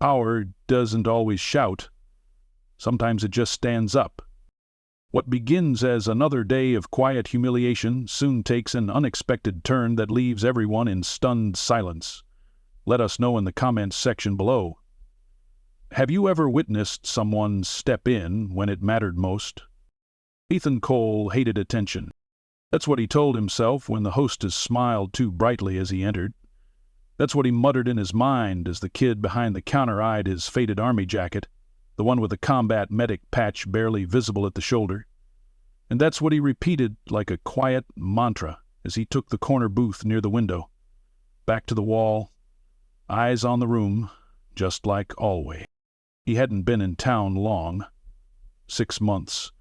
Power doesn't always shout. Sometimes it just stands up. What begins as another day of quiet humiliation soon takes an unexpected turn that leaves everyone in stunned silence. Let us know in the comments section below. Have you ever witnessed someone step in when it mattered most? Ethan Cole hated attention. That's what he told himself when the hostess smiled too brightly as he entered. That's what he muttered in his mind as the kid behind the counter eyed his faded army jacket, the one with the combat medic patch barely visible at the shoulder. And that's what he repeated like a quiet mantra as he took the corner booth near the window. Back to the wall, eyes on the room, just like always. He hadn't been in town long. 6 months.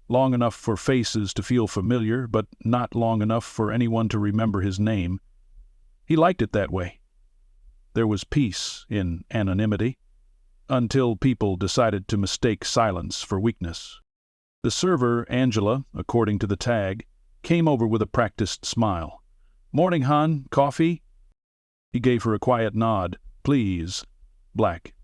Long enough for faces to feel familiar, but not long enough for anyone to remember his name. He liked it that way. There was peace in anonymity, until people decided to mistake silence for weakness. The server, Angela, according to the tag, came over with a practiced smile. "Morning, hon. Coffee?" He gave her a quiet nod. "Please." Black.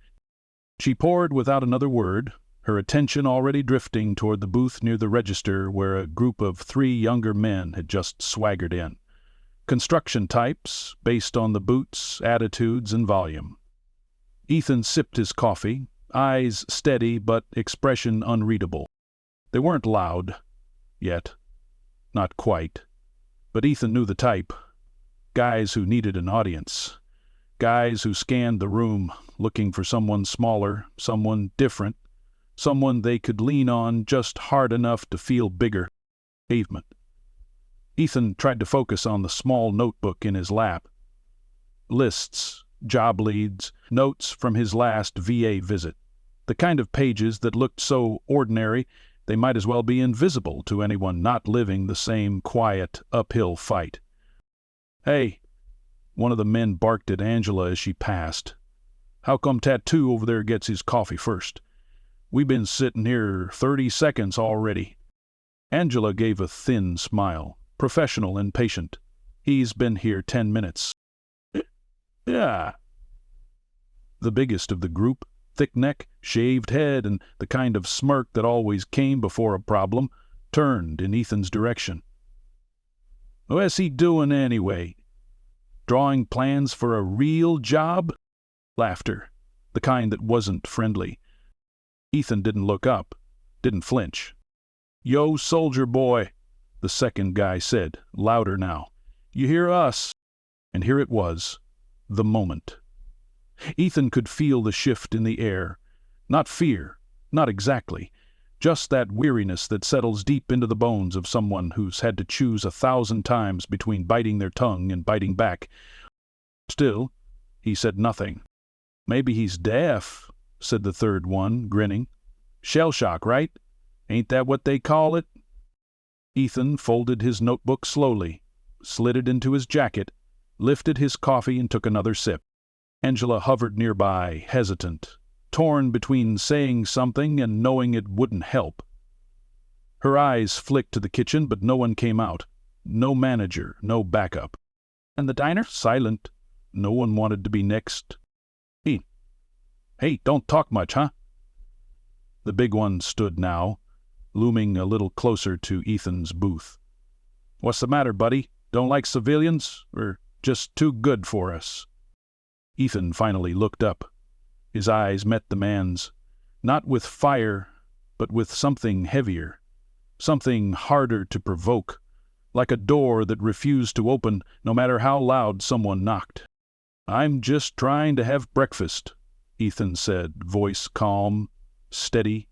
She poured without another word, her attention already drifting toward the booth near the register where a group of 3 younger men had just swaggered in. Construction types, based on the boots, attitudes, and volume. Ethan sipped his coffee, eyes steady but expression unreadable. They weren't loud. Yet. Not quite. But Ethan knew the type. Guys who needed an audience. Guys who scanned the room, looking for someone smaller, someone different, someone they could lean on just hard enough to feel bigger. Pavement. Ethan tried to focus on the small notebook in his lap. Lists, job leads, notes from his last VA visit. The kind of pages that looked so ordinary they might as well be invisible to anyone not living the same quiet, uphill fight. "Hey," one of the men barked at Angela as she passed. "How come Tattoo over there gets his coffee first? We've been sitting here 30 seconds already." Angela gave a thin smile, professional and patient. "He's been here 10 minutes. "Yeah." The biggest of the group, thick neck, shaved head, and the kind of smirk that always came before a problem, turned in Ethan's direction. "What's he doing anyway? Drawing plans for a real job?" Laughter, the kind that wasn't friendly. Ethan didn't look up, didn't flinch. "Yo, soldier boy," the second guy said, louder now. "You hear us?" And here it was, the moment. Ethan could feel the shift in the air. Not fear, not exactly. Just that weariness that settles deep into the bones of someone who's had to choose 1,000 times between biting their tongue and biting back. Still, he said nothing. "Maybe he's deaf," said the third one, grinning. "Shell shock, right? Ain't that what they call it?" Ethan folded his notebook slowly, slid it into his jacket, lifted his coffee and took another sip. Angela hovered nearby, hesitant, torn between saying something and knowing it wouldn't help. Her eyes flicked to the kitchen, but no one came out. No manager, no backup. And the diner? Silent. No one wanted to be next. Hey, don't talk much, huh?" The big one stood now, looming a little closer to Ethan's booth. "What's the matter, buddy? Don't like civilians? Or just too good for us?" Ethan finally looked up. His eyes met the man's, not with fire, but with something heavier, something harder to provoke, like a door that refused to open no matter how loud someone knocked. "I'm just trying to have breakfast," Ethan said, voice calm, steady.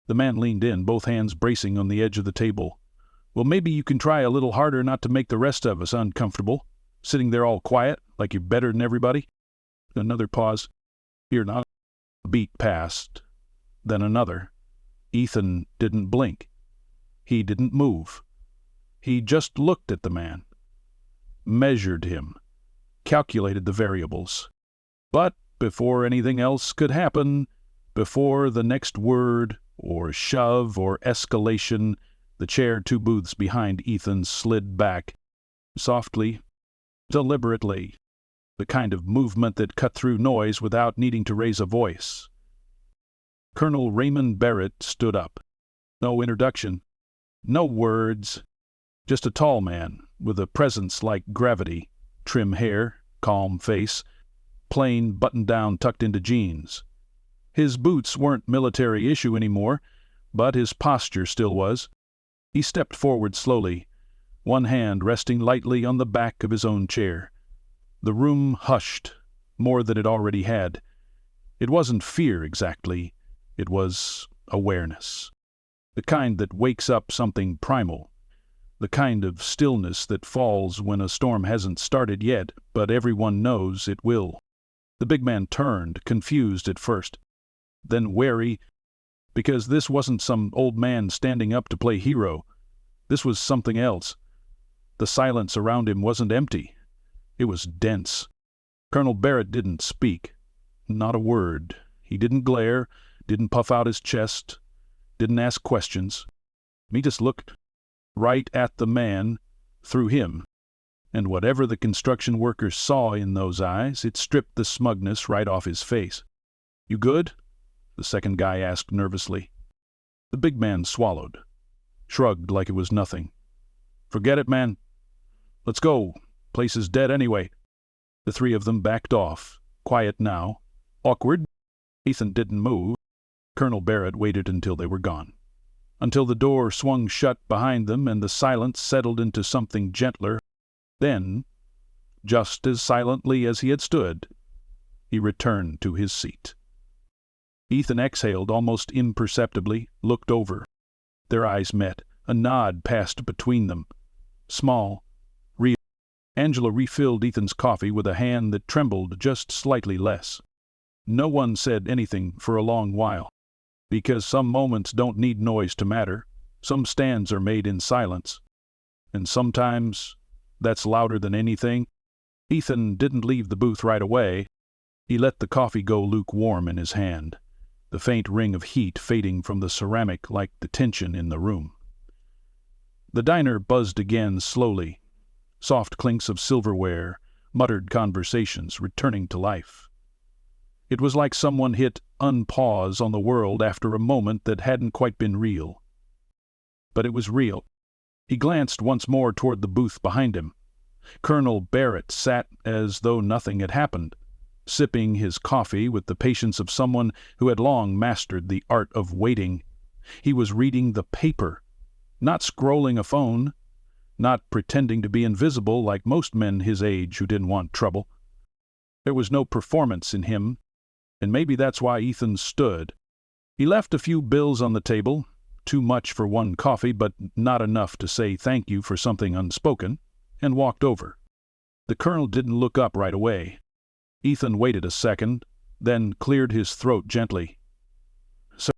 The man leaned in, both hands bracing on the edge of the table. "Well, maybe you can try a little harder not to make the rest of us uncomfortable, sitting there all quiet, like you're better than everybody." Another pause. "You're not." A beat passed. Then another. Ethan didn't blink. He didn't move. He just looked at the man. Measured him. Calculated the variables. But before anything else could happen, before the next word, or shove, or escalation, the chair 2 booths behind Ethan slid back. Softly, deliberately. the kind of movement that cut through noise without needing to raise a voice. Colonel Raymond Barrett stood up. No introduction, no words, just a tall man with a presence like gravity, trim hair, calm face, plain button-down tucked into jeans. His boots weren't military issue anymore, but his posture still was. He stepped forward slowly, one hand resting lightly on the back of his own chair. The room hushed, more than it already had. It wasn't fear exactly, it was awareness. The kind that wakes up something primal. The kind of stillness that falls when a storm hasn't started yet, but everyone knows it will. The big man turned, confused at first, then wary, because this wasn't some old man standing up to play hero. This was something else. The silence around him wasn't empty. It was dense. Colonel Barrett didn't speak. Not a word. He didn't glare, didn't puff out his chest, didn't ask questions. He just looked right at the man, through him. And whatever the construction workers saw in those eyes, it stripped the smugness right off his face. "You good?" the second guy asked nervously. The big man swallowed, shrugged like it was nothing. "Forget it, man. Let's go. Place is dead anyway." The three of them backed off, quiet now, awkward. Ethan didn't move. Colonel Barrett waited until they were gone, until the door swung shut behind them and the silence settled into something gentler. Then, just as silently as he had stood, he returned to his seat. Ethan exhaled almost imperceptibly, looked over. Their eyes met. A nod passed between them. Small, real. Angela refilled Ethan's coffee with a hand that trembled just slightly less. No one said anything for a long while, because some moments don't need noise to matter. Some stands are made in silence. And sometimes that's louder than anything. Ethan didn't leave the booth right away. He let the coffee go lukewarm in his hand, the faint ring of heat fading from the ceramic like the tension in the room. The diner buzzed again slowly. Soft clinks of silverware, muttered conversations returning to life. It was like someone hit unpause on the world after a moment that hadn't quite been real. But it was real. He glanced once more toward the booth behind him. Colonel Barrett sat as though nothing had happened, sipping his coffee with the patience of someone who had long mastered the art of waiting. He was reading the paper, not scrolling a phone, not pretending to be invisible like most men his age who didn't want trouble. There was no performance in him, and maybe that's why Ethan stood. He left a few bills on the table, too much for one coffee, but not enough to say thank you for something unspoken, and walked over. The colonel didn't look up right away. Ethan waited a second, then cleared his throat gently. "Sir?"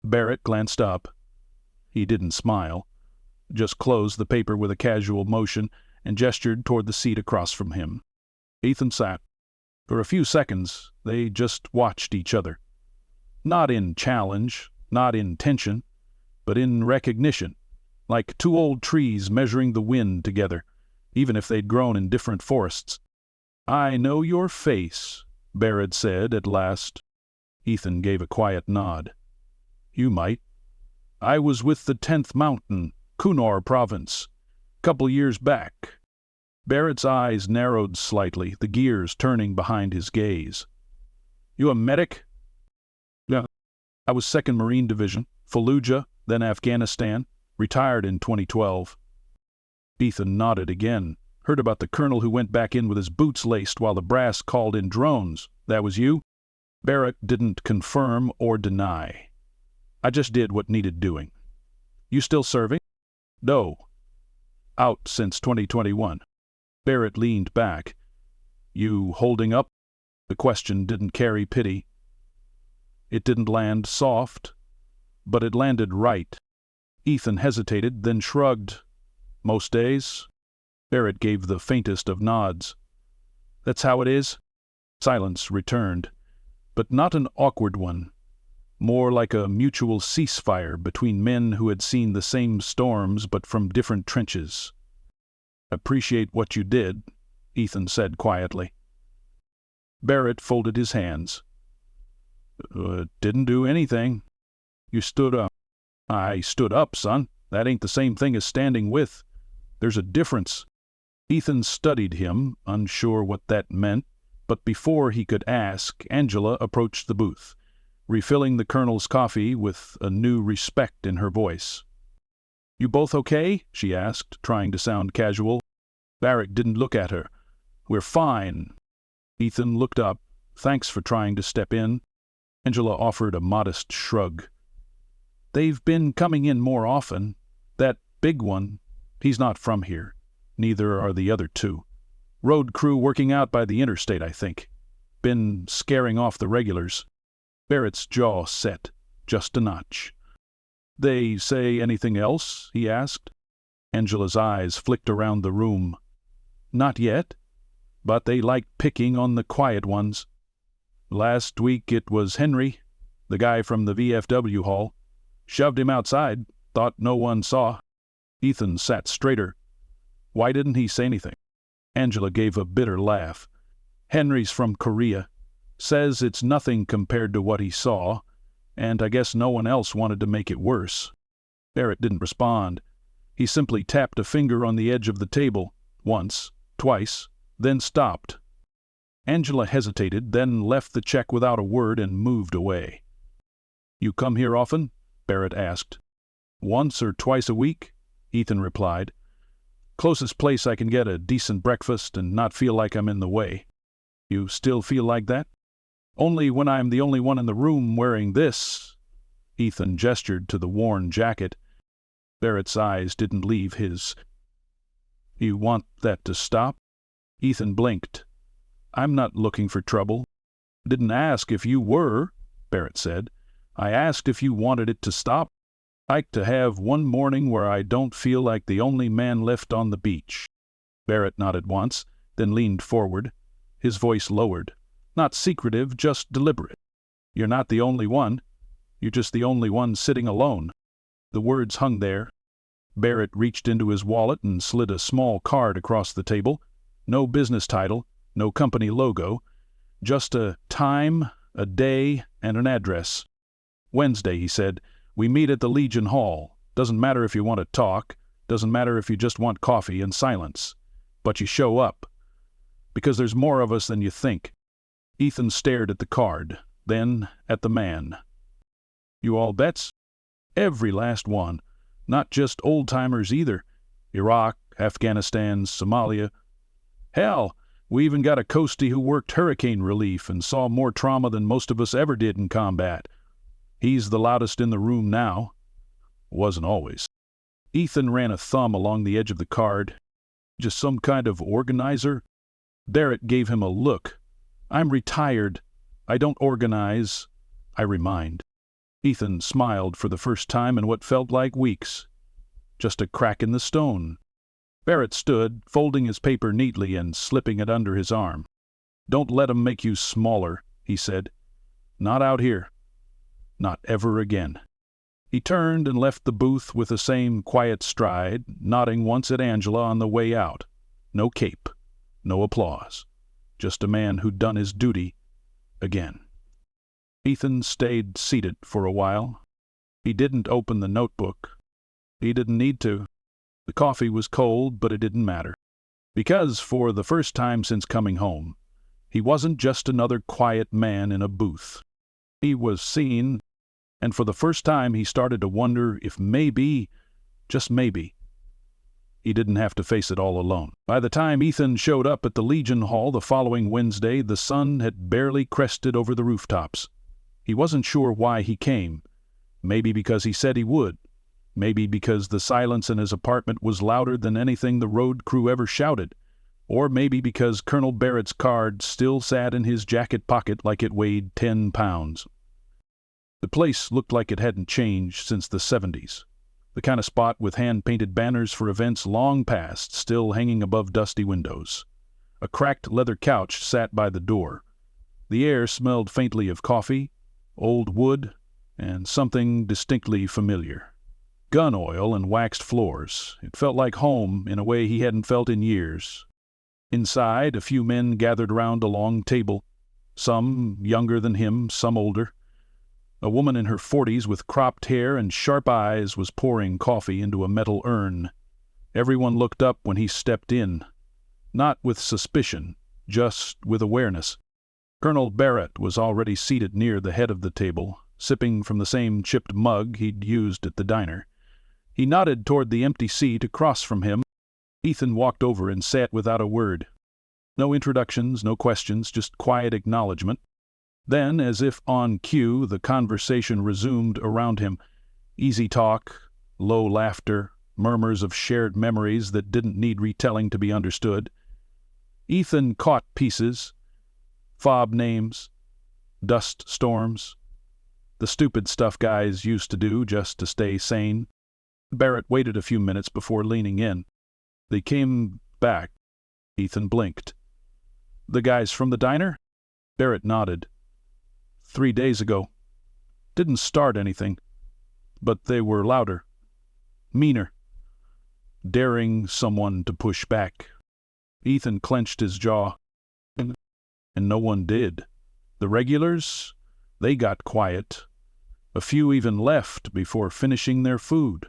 Barrett glanced up. He didn't smile, just closed the paper with a casual motion and gestured toward the seat across from him. Ethan sat. For a few seconds, they just watched each other. Not in challenge, not in tension, but in recognition, like two old trees measuring the wind together, even if they'd grown in different forests. "I know your face," Barrett said at last. Ethan gave a quiet nod. "You might. I was with the 10th Mountain, Kunar Province, couple years back." Barrett's eyes narrowed slightly, the gears turning behind his gaze. "You a medic?" "Yeah. I was 2nd Marine Division, Fallujah, then Afghanistan, retired in 2012. Ethan nodded again. "Heard about the colonel who went back in with his boots laced while the brass called in drones. That was you?" Barrett didn't confirm or deny. "I just did what needed doing." "You still serving?" "No. Out since 2021. Barrett leaned back. "You holding up?" The question didn't carry pity. It didn't land soft, but it landed right. Ethan hesitated, then shrugged. "Most days." Barrett gave the faintest of nods. "That's how it is?" Silence returned, but not an awkward one. More like a mutual ceasefire between men who had seen the same storms but from different trenches. "Appreciate what you did," Ethan said quietly. Barrett folded his hands. Didn't do anything. You stood up. I stood up, son. That ain't the same thing as standing with. There's a difference. Ethan studied him, unsure what that meant, but before he could ask, Angela approached the booth, refilling the colonel's coffee with a new respect in her voice. "You both okay?" she asked, trying to sound casual. Barrett didn't look at her. "We're fine." Ethan looked up. "Thanks for trying to step in." Angela offered a modest shrug. "They've been coming in more often. That big one, he's not from here. Neither are the other two. Road crew working out by the interstate, I think. Been scaring off the regulars." Barrett's jaw set, just a notch. "They say anything else?" he asked. Angela's eyes flicked around the room. "Not yet, but they like picking on the quiet ones. Last week it was Henry, the guy from the VFW hall. Shoved him outside, thought no one saw." Ethan sat straighter. "Why didn't he say anything?" Angela gave a bitter laugh. "Henry's from Korea. Says it's nothing compared to what he saw, and I guess no one else wanted to make it worse." Barrett didn't respond. He simply tapped a finger on the edge of the table, once, twice, then stopped. Angela hesitated, then left the check without a word and moved away. "You come here often?" Barrett asked. "Once or twice a week," Ethan replied. "Closest place I can get a decent breakfast and not feel like I'm in the way." "You still feel like that?" "Only when I'm the only one in the room wearing this." Ethan gestured to the worn jacket. Barrett's eyes didn't leave his. "You want that to stop?" Ethan blinked. "I'm not looking for trouble." "Didn't ask if you were," Barrett said. "I asked if you wanted it to stop. Like to have one morning where I don't feel like the only man left on the beach." Barrett nodded once, then leaned forward. His voice lowered. Not secretive, just deliberate. "You're not the only one. You're just the only one sitting alone." The words hung there. Barrett reached into his wallet and slid a small card across the table. No business title, no company logo, just a time, a day, and an address. "Wednesday," he said. "We meet at the Legion Hall. Doesn't matter if you want to talk. Doesn't matter if you just want coffee and silence. But you show up. Because there's more of us than you think." Ethan stared at the card, then at the man. "You all bets?" "Every last one. Not just old-timers either. Iraq, Afghanistan, Somalia. Hell, we even got a coastie who worked hurricane relief and saw more trauma than most of us ever did in combat. He's the loudest in the room now. Wasn't always." Ethan ran a thumb along the edge of the card. "Just some kind of organizer?" Barrett gave him a look. "I'm retired. I don't organize. I remind." Ethan smiled for the first time in what felt like weeks. Just a crack in the stone. Barrett stood, folding his paper neatly and slipping it under his arm. "Don't let 'em make you smaller," he said. "Not out here. Not ever again." He turned and left the booth with the same quiet stride, nodding once at Angela on the way out. No cape, no applause. Just a man who'd done his duty again. Ethan stayed seated for a while. He didn't open the notebook. He didn't need to. The coffee was cold, but it didn't matter. Because, for the first time since coming home, he wasn't just another quiet man in a booth. He was seen, and for the first time he started to wonder if maybe, just maybe, he didn't have to face it all alone. By the time Ethan showed up at the Legion Hall the following Wednesday, the sun had barely crested over the rooftops. He wasn't sure why he came. Maybe because he said he would. Maybe because the silence in his apartment was louder than anything the road crew ever shouted. Or maybe because Colonel Barrett's card still sat in his jacket pocket like it weighed 10 pounds. The place looked like it hadn't changed since the 70s. The kind of spot with hand-painted banners for events long past still hanging above dusty windows. A cracked leather couch sat by the door. The air smelled faintly of coffee, old wood, and something distinctly familiar. Gun oil and waxed floors. It felt like home in a way he hadn't felt in years. Inside, a few men gathered around a long table. some younger than him, some older. A woman in her 40s with cropped hair and sharp eyes was pouring coffee into a metal urn. Everyone looked up when he stepped in, not with suspicion, just with awareness. Colonel Barrett was already seated near the head of the table, sipping from the same chipped mug he'd used at the diner. He nodded toward the empty seat across from him. Ethan walked over and sat without a word. No introductions, no questions, just quiet acknowledgement. Then, as if on cue, the conversation resumed around him. Easy talk, low laughter, murmurs of shared memories that didn't need retelling to be understood. Ethan caught pieces, fob names, dust storms, the stupid stuff guys used to do just to stay sane. Barrett waited a few minutes before leaning in. They came back. Ethan blinked. The guys from the diner? Barrett nodded. 3 days ago. Didn't start anything, but they were louder, meaner, daring someone to push back. Ethan clenched his jaw, and no one did. The regulars, they got quiet. A few even left before finishing their food.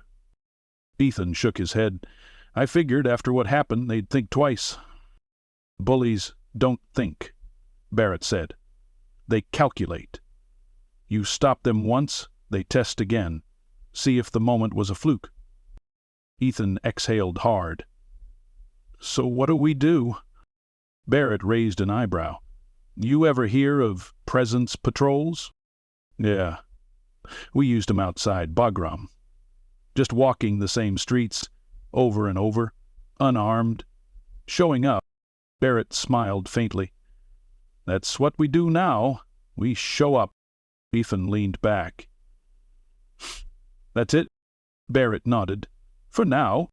Ethan shook his head. I figured after what happened they'd think twice. Bullies don't think, Barrett said. They calculate. You stop them once, they test again. See if the moment was a fluke. Ethan exhaled hard. So what do we do? Barrett raised an eyebrow. You ever hear of presence patrols? Yeah. We used them outside Bagram. Just walking the same streets, over and over, unarmed, showing up. Barrett smiled faintly. That's what we do now. We show up. Ethan leaned back. That's it? Barrett nodded. For now.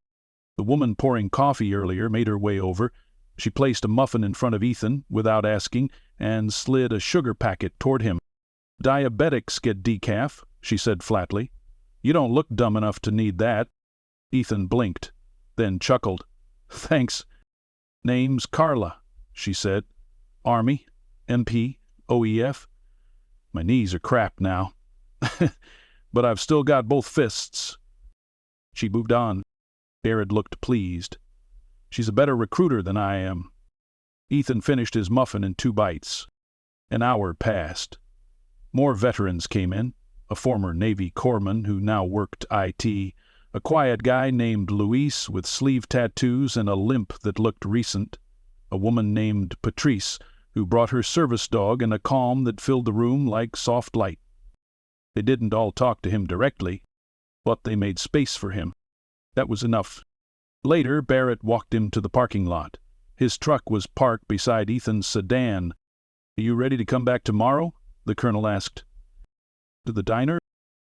The woman pouring coffee earlier made her way over. She placed a muffin in front of Ethan, without asking, and slid a sugar packet toward him. Diabetics get decaf, she said flatly. You don't look dumb enough to need that. Ethan blinked, then chuckled. Thanks. Name's Carla, she said. Army, MP, OEF. My knees are crap now. But I've still got both fists. She moved on. Barrett looked pleased. She's a better recruiter than I am. Ethan finished his muffin in 2 bites. An hour passed. More veterans came in. A former Navy corpsman who now worked IT, a quiet guy named Luis with sleeve tattoos and a limp that looked recent, a woman named Patrice who brought her service dog in a calm that filled the room like soft light. They didn't all talk to him directly, but they made space for him. That was enough. Later, Barrett walked him to the parking lot. His truck was parked beside Ethan's sedan. Are you ready to come back tomorrow? The colonel asked. To the diner?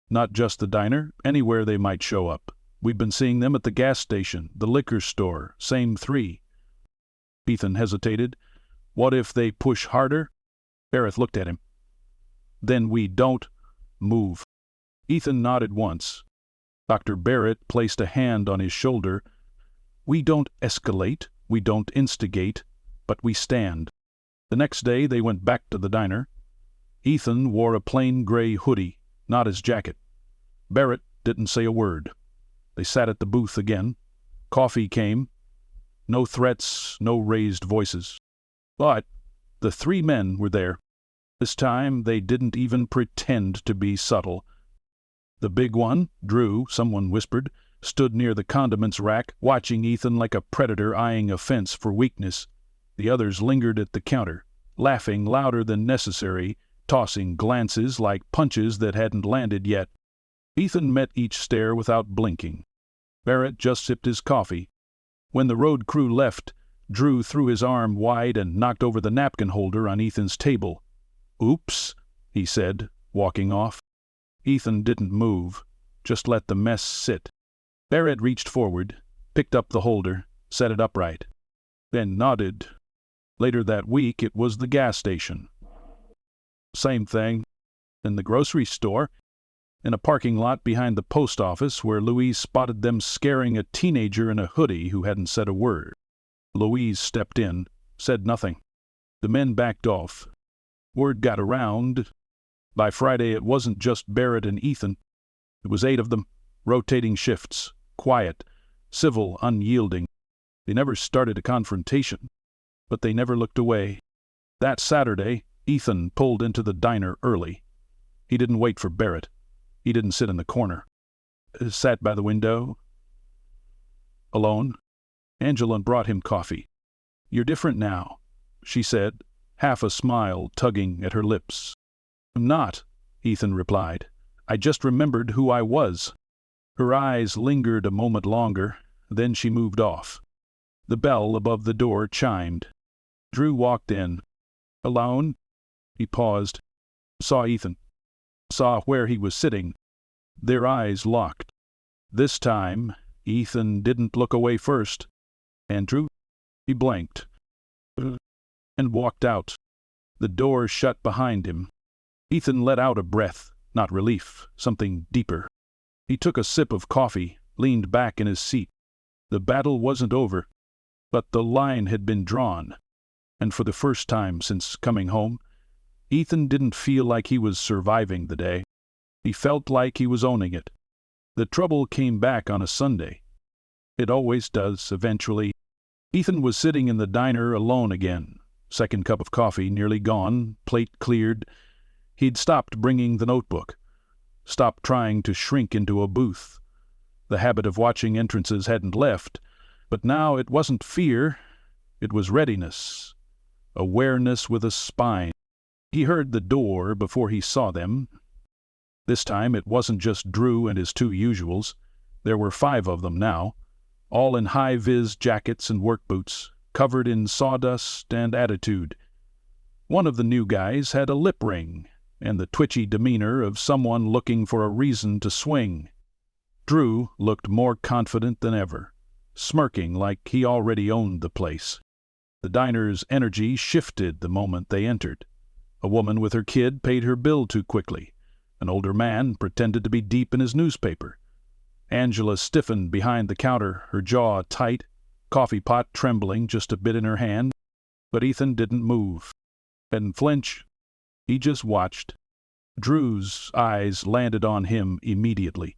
Not just the diner, anywhere they might show up. We've been seeing them at the gas station, the liquor store, same 3. Ethan hesitated. What if they push harder? Barrett looked at him. Then we don't move. Ethan nodded once. Dr. Barrett placed a hand on his shoulder. We don't escalate, we don't instigate, but we stand. The next day they went back to the diner. Ethan wore a plain gray hoodie, not his jacket. Barrett didn't say a word. They sat at the booth again. Coffee came. No threats, no raised voices. But the 3 men were there. This time they didn't even pretend to be subtle. The big one, Drew, someone whispered, stood near the condiments rack, watching Ethan like a predator eyeing a fence for weakness. The others lingered at the counter, laughing louder than necessary, tossing glances like punches that hadn't landed yet. Ethan met each stare without blinking. Barrett just sipped his coffee. When the road crew left, Drew threw his arm wide and knocked over the napkin holder on Ethan's table. Oops, he said, walking off. Ethan didn't move, just let the mess sit. Barrett reached forward, picked up the holder, set it upright, then nodded. Later that week it was the gas station. Same thing. In the grocery store, in a parking lot behind the post office where Louise spotted them scaring a teenager in a hoodie who hadn't said a word. Louise stepped in, said nothing. The men backed off. Word got around. By Friday it wasn't just Barrett and Ethan. It was 8 of them, rotating shifts, quiet, civil, unyielding. They never started a confrontation, but they never looked away. That Saturday, Ethan pulled into the diner early. He didn't wait for Barrett. He didn't sit in the corner. Sat by the window, alone. Angela brought him coffee. "You're different now," she said, half a smile tugging at her lips. "I'm not," Ethan replied. "I just remembered who I was." Her eyes lingered a moment longer, then she moved off. The bell above the door chimed. Drew walked in. "Alone?" He paused, saw Ethan, saw where he was sitting. Their eyes locked. This time, Ethan didn't look away first. "Andrew?" He blanked and walked out. The door shut behind him. Ethan let out a breath, not relief, something deeper. He took a sip of coffee, leaned back in his seat. The battle wasn't over, but the line had been drawn, and for the first time since coming home, Ethan didn't feel like he was surviving the day. He felt like he was owning it. The trouble came back on a Sunday. It always does, eventually. Ethan was sitting in the diner alone again, second cup of coffee nearly gone, plate cleared. He'd stopped bringing the notebook, stopped trying to shrink into a booth. The habit of watching entrances hadn't left, but now it wasn't fear, it was readiness, awareness with a spine. He heard the door before he saw them. This time it wasn't just Drew and his 2 usuals. There were 5 of them now, all in high-vis jackets and work boots, covered in sawdust and attitude. One of the new guys had a lip ring and the twitchy demeanor of someone looking for a reason to swing. Drew looked more confident than ever, smirking like he already owned the place. The diner's energy shifted the moment they entered. A woman with her kid paid her bill too quickly. An older man pretended to be deep in his newspaper. Angela stiffened behind the counter, her jaw tight, coffee pot trembling just a bit in her hand. But Ethan didn't move. Didn't flinch. He just watched. Drew's eyes landed on him immediately.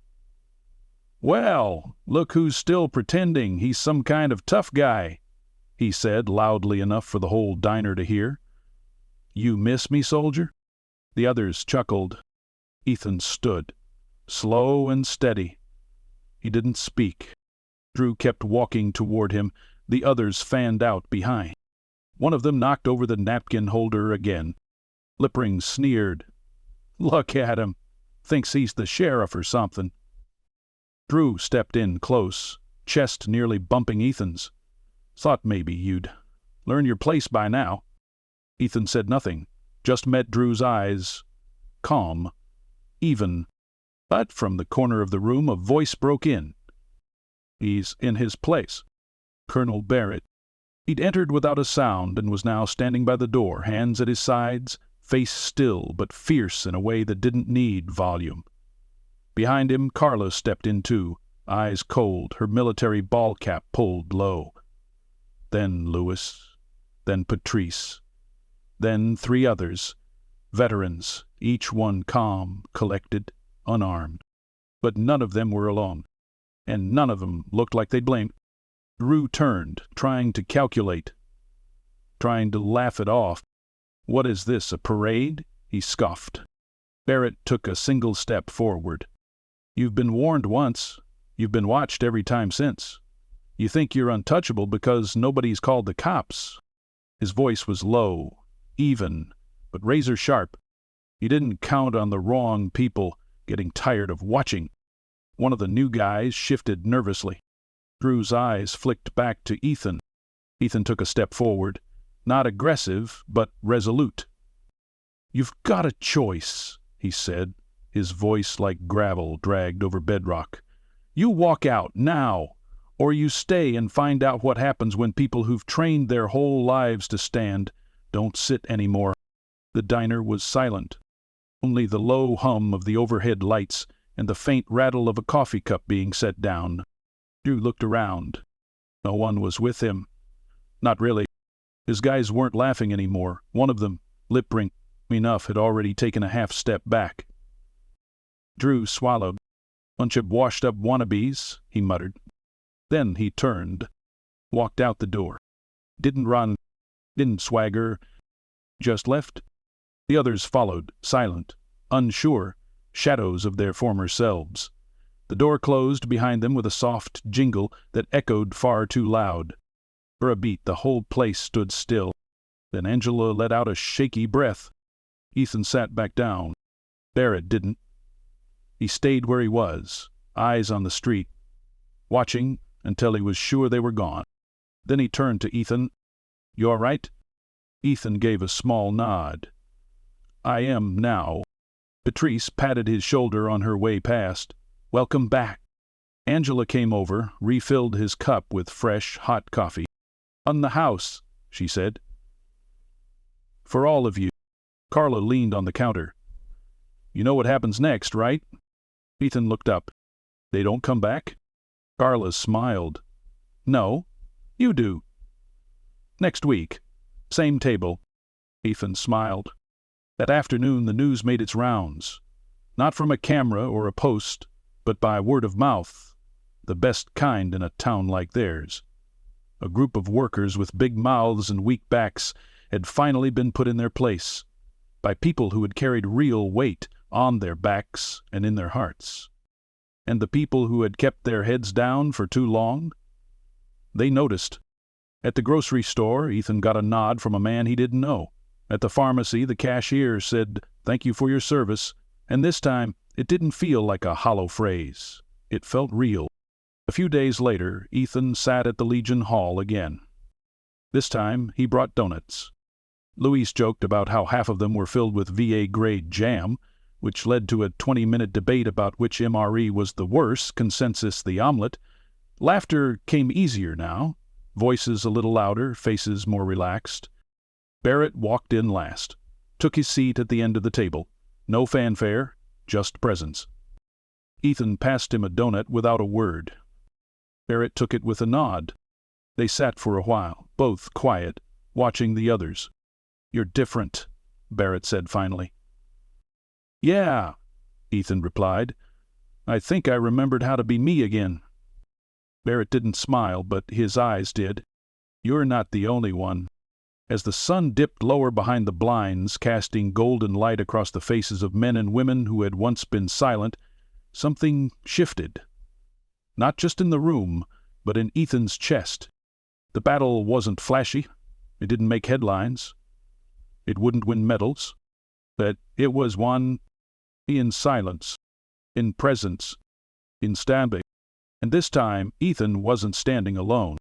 "Well, look who's still pretending he's some kind of tough guy," he said loudly enough for the whole diner to hear. "You miss me, soldier?" The others chuckled. Ethan stood, slow and steady. He didn't speak. Drew kept walking toward him. The others fanned out behind. One of them knocked over the napkin holder again. Lippring sneered. "Look at him. Thinks he's the sheriff or something." Drew stepped in close, chest nearly bumping Ethan's. "Thought maybe you'd learn your place by now." Ethan said nothing, just met Drew's eyes, calm, even. But from the corner of the room a voice broke in. "He's in his place. Colonel Barrett." He'd entered without a sound and was now standing by the door, hands at his sides, face still but fierce in a way that didn't need volume. Behind him, Carla stepped in too, eyes cold, her military ball cap pulled low. Then Louis, then Patrice, then 3 others, veterans, each one calm, collected, unarmed. But none of them were alone, and none of them looked like they'd blamed. Drew turned, trying to calculate, trying to laugh it off. "What is this, a parade?" he scoffed. Barrett took a single step forward. "You've been warned once. You've been watched every time since. You think you're untouchable because nobody's called the cops." His voice was low, even, but razor sharp. He didn't count on the wrong people getting tired of watching. One of the new guys shifted nervously. Drew's eyes flicked back to Ethan. Ethan took a step forward, not aggressive, but resolute. "You've got a choice," he said, his voice like gravel dragged over bedrock. "You walk out, now, or you stay and find out what happens when people who've trained their whole lives to stand don't sit anymore." The diner was silent. Only the low hum of the overhead lights and the faint rattle of a coffee cup being set down. Drew looked around. No one was with him. Not really. His guys weren't laughing anymore. One of them, lip ring, Enough had already taken a half-step back. Drew swallowed. "Bunch of washed-up wannabes," he muttered. Then he turned, walked out the door. Didn't run, didn't swagger, just left. The others followed, silent, unsure, shadows of their former selves. The door closed behind them with a soft jingle that echoed far too loud. For a beat, the whole place stood still. Then Angela let out a shaky breath. Ethan sat back down. Barrett didn't. He stayed where he was, eyes on the street, watching until he was sure they were gone. Then he turned to Ethan. "You all right?" Ethan gave a small nod. "I am now." Patrice patted his shoulder on her way past. "Welcome back." Angela came over, refilled his cup with fresh, hot coffee. "On the house," she said. "For all of you." Carla leaned on the counter. "You know what happens next, right?" Ethan looked up. "They don't come back?" Carla smiled. "No, you do." "Next week. Same table." Ethan smiled. That afternoon the news made its rounds. Not from a camera or a post, but by word of mouth, the best kind in a town like theirs. A group of workers with big mouths and weak backs had finally been put in their place, by people who had carried real weight on their backs and in their hearts. And the people who had kept their heads down for too long? They noticed. At the grocery store, Ethan got a nod from a man he didn't know. At the pharmacy, the cashier said, "Thank you for your service," and this time it didn't feel like a hollow phrase. It felt real. A few days later, Ethan sat at the Legion Hall again. This time, he brought donuts. Louise joked about how half of them were filled with VA-grade jam, which led to a 20-minute debate about which MRE was the worse, consensus the omelet. Laughter came easier now, voices a little louder, faces more relaxed. Barrett walked in last, took his seat at the end of the table. No fanfare, just presence. Ethan passed him a donut without a word. Barrett took it with a nod. They sat for a while, both quiet, watching the others. "You're different," Barrett said finally. "Yeah," Ethan replied. "I think I remembered how to be me again." Barrett didn't smile, but his eyes did. "You're not the only one." As the sun dipped lower behind the blinds, casting golden light across the faces of men and women who had once been silent, something shifted. Not just in the room, but in Ethan's chest. The battle wasn't flashy. It didn't make headlines. It wouldn't win medals. But it was won in silence, in presence, in standing. And this time, Ethan wasn't standing alone.